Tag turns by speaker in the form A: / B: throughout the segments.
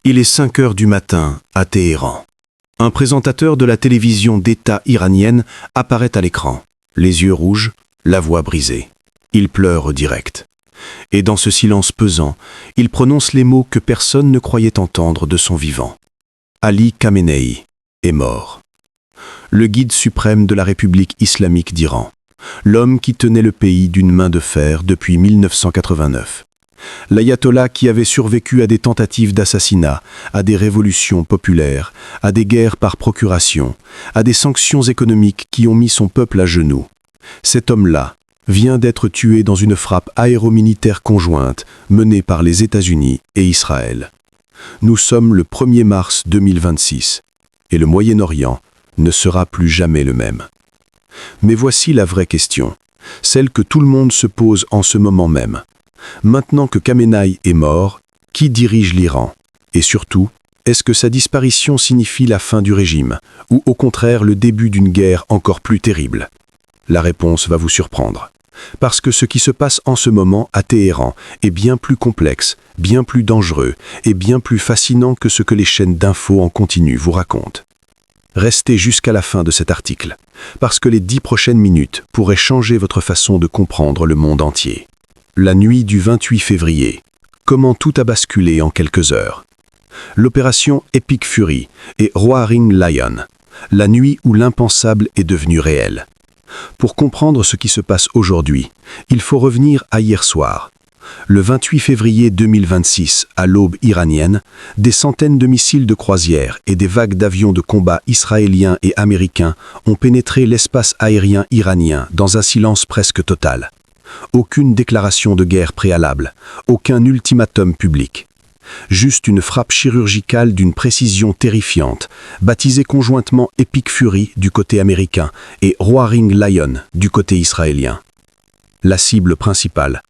A: Il est 5 heures du matin à Téhéran. Un présentateur de la télévision d'État iranienne apparaît à l'écran, les yeux rouges, la voix brisée. Il pleure direct. Et dans ce silence pesant, il prononce les mots que personne ne croyait entendre de son vivant. Ali Khamenei est mort. Le guide suprême de la République islamique d'Iran, l'homme qui tenait le pays d'une main de fer depuis 1989. L'ayatollah qui avait survécu à des tentatives d'assassinat, à des révolutions populaires, à des guerres par procuration, à des sanctions économiques qui ont mis son peuple à genoux. Cet homme-là vient d'être tué dans une frappe aéromilitaire conjointe menée par les États-Unis et Israël. Nous sommes le 1er mars 2026 et le Moyen-Orient ne sera plus jamais le même. Mais voici la vraie question, celle que tout le monde se pose en ce moment même. Maintenant que Khamenei est mort, qui dirige l'Iran? Et surtout, est-ce que sa disparition signifie la fin du régime, ou au contraire le début d'une guerre encore plus terrible? La réponse va vous surprendre. Parce que ce qui se passe en ce moment à Téhéran est bien plus complexe, bien plus dangereux et bien plus fascinant que ce que les chaînes d'infos en continu vous racontent. Restez jusqu'à la fin de cet article, parce que les 10 prochaines minutes pourraient changer votre façon de comprendre le monde entier. La nuit du 28 février. Comment tout a basculé en quelques heures. L'opération Epic Fury et Roaring Lion. La nuit où l'impensable est devenu réel. Pour comprendre ce qui se passe aujourd'hui, il faut revenir à hier soir. Le 28 février 2026, à l'aube iranienne, des centaines de missiles de croisière et des vagues d'avions de combat israéliens et américains ont pénétré l'espace aérien iranien dans un silence presque total. Aucune déclaration de guerre préalable, aucun ultimatum public. Juste une frappe chirurgicale d'une précision terrifiante, baptisée conjointement Epic Fury du côté américain et Roaring Lion du côté israélien. La cible principale,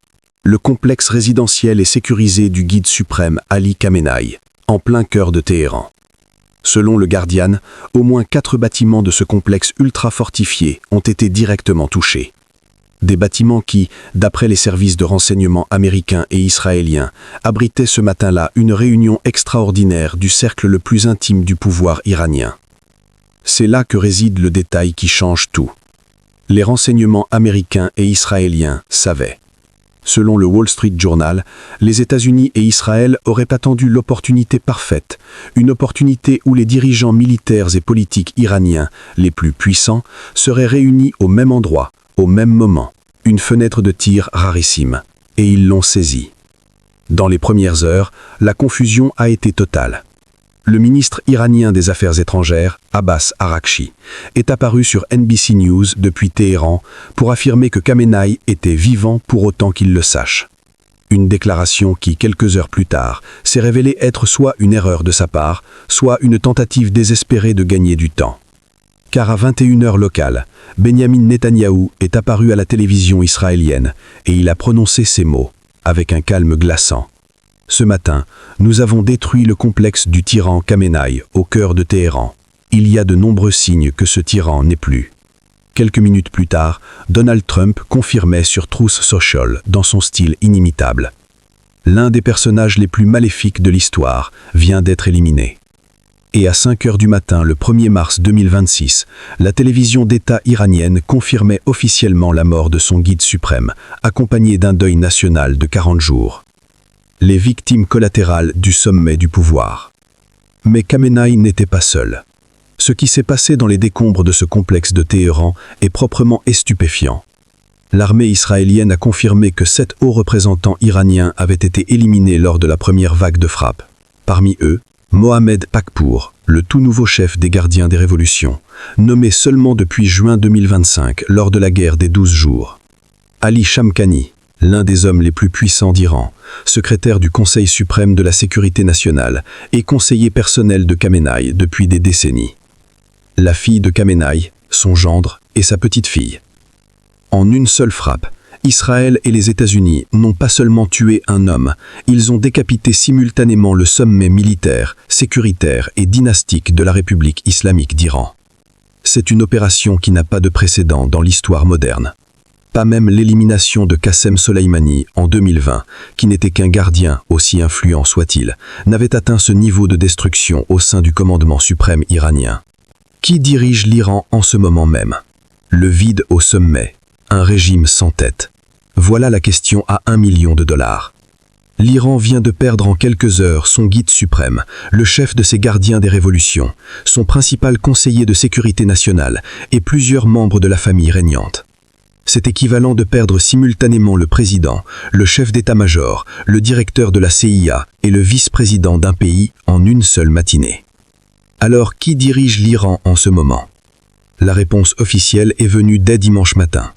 A: le complexe résidentiel et sécurisé du guide suprême Ali Khamenei, en plein cœur de Téhéran. Selon le Guardian, au moins 4 bâtiments de ce complexe ultra fortifié ont été directement touchés. Des bâtiments qui, d'après les services de renseignement américains et israéliens, abritaient ce matin-là une réunion extraordinaire du cercle le plus intime du pouvoir iranien. C'est là que réside le détail qui change tout. Les renseignements américains et israéliens savaient. Selon le Wall Street Journal, les États-Unis et Israël auraient attendu l'opportunité parfaite, une opportunité où les dirigeants militaires et politiques iraniens, les plus puissants, seraient réunis au même endroit, au même moment, une fenêtre de tir rarissime, et ils l'ont saisie. Dans les premières heures, la confusion a été totale. Le ministre iranien des Affaires étrangères, Abbas Araghchi, est apparu sur NBC News depuis Téhéran pour affirmer que Khamenei était vivant pour autant qu'il le sache. Une déclaration qui, quelques heures plus tard, s'est révélée être soit une erreur de sa part, soit une tentative désespérée de gagner du temps. Car à 21h locale, Benyamin Netanyahou est apparu à la télévision israélienne et il a prononcé ces mots, avec un calme glaçant. Ce matin, nous avons détruit le complexe du tyran Khamenei au cœur de Téhéran. Il y a de nombreux signes que ce tyran n'est plus. Quelques minutes plus tard, Donald Trump confirmait sur Truth Social dans son style inimitable. L'un des personnages les plus maléfiques de l'histoire vient d'être éliminé. Et à 5 heures du matin, le 1er mars 2026, la télévision d'État iranienne confirmait officiellement la mort de son guide suprême, accompagné d'un deuil national de 40 jours. Les victimes collatérales du sommet du pouvoir. Mais Khamenei n'était pas seul. Ce qui s'est passé dans les décombres de ce complexe de Téhéran est proprement stupéfiant. L'armée israélienne a confirmé que 7 hauts représentants iraniens avaient été éliminés lors de la première vague de frappe. Parmi eux, Mohamed Pakpour, le tout nouveau chef des gardiens des révolutions, nommé seulement depuis juin 2025 lors de la guerre des 12 jours. Ali Shamkhani, l'un des hommes les plus puissants d'Iran, secrétaire du Conseil suprême de la sécurité nationale et conseiller personnel de Khamenei depuis des décennies. La fille de Khamenei, son gendre et sa petite-fille. En une seule frappe, Israël et les États-Unis n'ont pas seulement tué un homme, ils ont décapité simultanément le sommet militaire, sécuritaire et dynastique de la République islamique d'Iran. C'est une opération qui n'a pas de précédent dans l'histoire moderne. Pas même l'élimination de Qassem Soleimani en 2020, qui n'était qu'un gardien, aussi influent soit-il, n'avait atteint ce niveau de destruction au sein du commandement suprême iranien. Qui dirige l'Iran en ce moment même? Le vide au sommet, un régime sans tête. Voilà la question à $1 million. L'Iran vient de perdre en quelques heures son guide suprême, le chef de ses gardiens des révolutions, son principal conseiller de sécurité nationale et plusieurs membres de la famille régnante. C'est équivalent de perdre simultanément le président, le chef d'état-major, le directeur de la CIA et le vice-président d'un pays en une seule matinée. Alors, qui dirige l'Iran en ce moment? La réponse officielle est venue dès dimanche matin.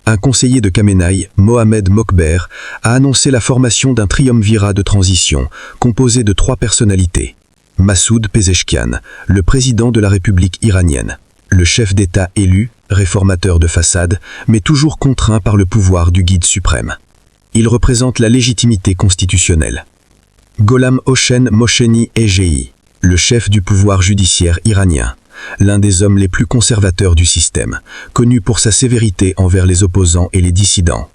A: Un conseiller de Khamenei, Mohamed Mokber, a annoncé la formation d'un triumvirat de transition composé de 3 personnalités. Massoud Pezeshkian, le président de la République iranienne, le chef d'État élu, réformateur de façade, mais toujours contraint par le pouvoir du guide suprême. Il représente la légitimité constitutionnelle. Gholam Hossein Mohseni Ejei, le chef du pouvoir judiciaire iranien, l'un des hommes les plus conservateurs du système, connu pour sa sévérité envers les opposants et les dissidents.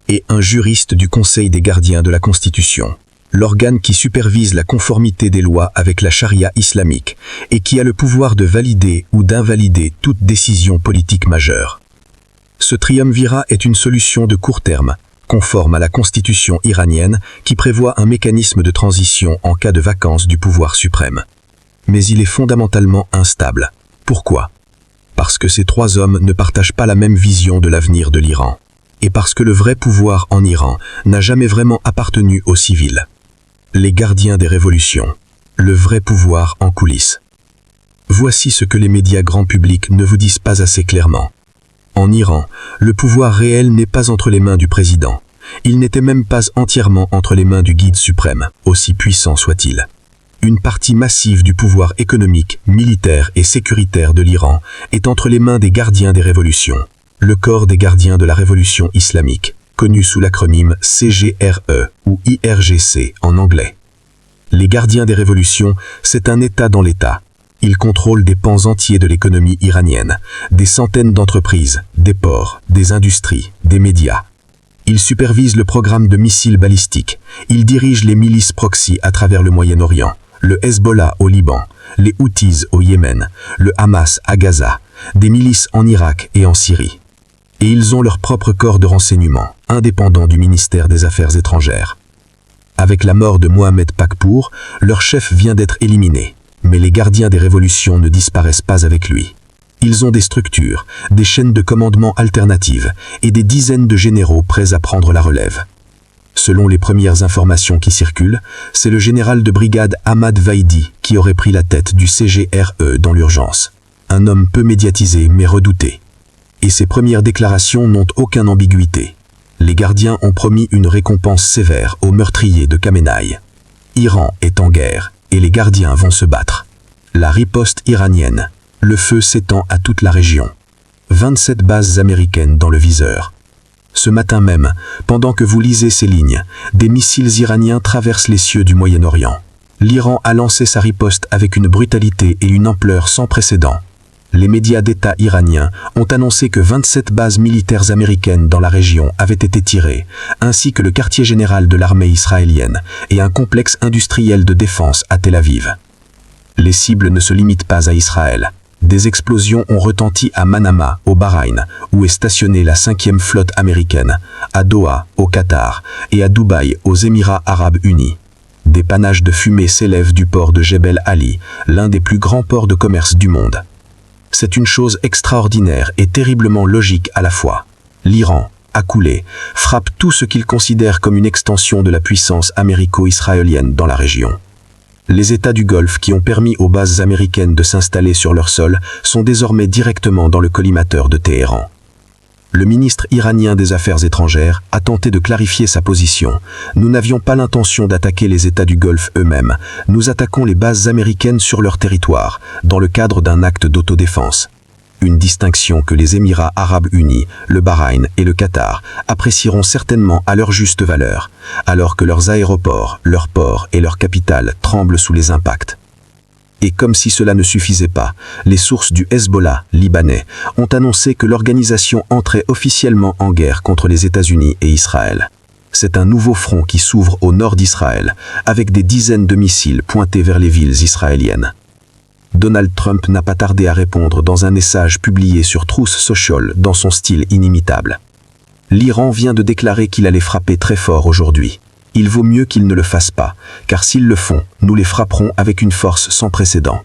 A: Et un juriste du Conseil des gardiens de la Constitution, l'organe qui supervise la conformité des lois avec la charia islamique et qui a le pouvoir de valider ou d'invalider toute décision politique majeure. Ce triumvirat est une solution de court terme, conforme à la constitution iranienne qui prévoit un mécanisme de transition en cas de vacance du pouvoir suprême. Mais il est fondamentalement instable. Pourquoi? Parce que ces 3 hommes ne partagent pas la même vision de l'avenir de l'Iran. Et parce que le vrai pouvoir en Iran n'a jamais vraiment appartenu aux civils. Les gardiens des révolutions. Le vrai pouvoir en coulisses. Voici ce que les médias grand public ne vous disent pas assez clairement. En Iran, le pouvoir réel n'est pas entre les mains du président. Il n'était même pas entièrement entre les mains du guide suprême, aussi puissant soit-il. Une partie massive du pouvoir économique, militaire et sécuritaire de l'Iran est entre les mains des gardiens des révolutions, le corps des gardiens de la révolution islamique, connu sous l'acronyme CGRE ou IRGC en anglais. Les gardiens des révolutions, c'est un État dans l'État. Ils contrôlent des pans entiers de l'économie iranienne, des centaines d'entreprises, des ports, des industries, des médias. Ils supervisent le programme de missiles balistiques. Ils dirigent les milices proxy à travers le Moyen-Orient, le Hezbollah au Liban, les Houthis au Yémen, le Hamas à Gaza, des milices en Irak et en Syrie. Et ils ont leur propre corps de renseignement, indépendant du ministère des Affaires étrangères. Avec la mort de Mohamed Pakpour, leur chef vient d'être éliminé, mais les gardiens des révolutions ne disparaissent pas avec lui. Ils ont des structures, des chaînes de commandement alternatives et des dizaines de généraux prêts à prendre la relève. Selon les premières informations qui circulent, c'est le général de brigade Ahmad Vaidi qui aurait pris la tête du CGRE dans l'urgence. Un homme peu médiatisé mais redouté. Et ses premières déclarations n'ont aucune ambiguïté. Les gardiens ont promis une récompense sévère aux meurtriers de Khamenei. Iran est en guerre et les gardiens vont se battre. La riposte iranienne. Le feu s'étend à toute la région. 27 bases américaines dans le viseur. Ce matin même, pendant que vous lisez ces lignes, des missiles iraniens traversent les cieux du Moyen-Orient. L'Iran a lancé sa riposte avec une brutalité et une ampleur sans précédent. Les médias d'État iraniens ont annoncé que 27 bases militaires américaines dans la région avaient été tirées, ainsi que le quartier général de l'armée israélienne et un complexe industriel de défense à Tel Aviv. Les cibles ne se limitent pas à Israël. Des explosions ont retenti à Manama, au Bahreïn, où est stationnée la 5e flotte américaine, à Doha, au Qatar, et à Dubaï, aux Émirats arabes unis. Des panaches de fumée s'élèvent du port de Jebel Ali, l'un des plus grands ports de commerce du monde. C'est une chose extraordinaire et terriblement logique à la fois. L'Iran, accoulé, frappe tout ce qu'il considère comme une extension de la puissance américo-israélienne dans la région. Les États du Golfe qui ont permis aux bases américaines de s'installer sur leur sol sont désormais directement dans le collimateur de Téhéran. Le ministre iranien des Affaires étrangères a tenté de clarifier sa position. Nous n'avions pas l'intention d'attaquer les États du Golfe eux-mêmes. Nous attaquons les bases américaines sur leur territoire, dans le cadre d'un acte d'autodéfense. Une distinction que les Émirats arabes unis, le Bahreïn et le Qatar apprécieront certainement à leur juste valeur, alors que leurs aéroports, leurs ports et leurs capitales tremblent sous les impacts.
B: Et comme si cela ne suffisait pas, les sources du Hezbollah libanais ont annoncé que l'organisation entrait officiellement en guerre contre les États-Unis et Israël. C'est un nouveau front qui s'ouvre au nord d'Israël, avec des dizaines de missiles pointés vers les villes israéliennes. Donald Trump n'a pas tardé à répondre dans un message publié sur Truth Social dans son style inimitable. L'Iran vient de déclarer qu'il allait frapper très fort aujourd'hui. Il vaut mieux qu'ils ne le fassent pas, car s'ils le font, nous les frapperons avec une force sans précédent.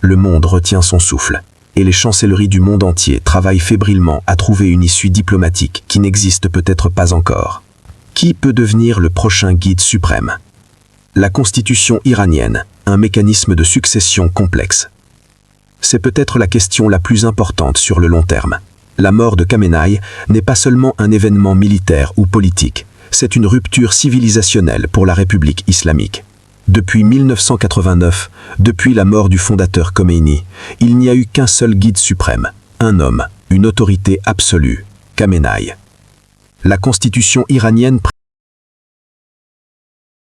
B: Le monde retient son souffle, et les chancelleries du monde entier travaillent fébrilement à trouver une issue diplomatique qui n'existe peut-être pas encore. Qui peut devenir le prochain guide suprême? La constitution iranienne, un mécanisme de succession complexe. C'est peut-être la question la plus importante sur le long terme. La mort de Khamenei n'est pas seulement un événement militaire ou politique, c'est une rupture civilisationnelle pour la République islamique. Depuis 1989, depuis la mort du fondateur Khomeini, il n'y a eu qu'un seul guide suprême, un homme, une autorité absolue, Khamenei. La constitution iranienne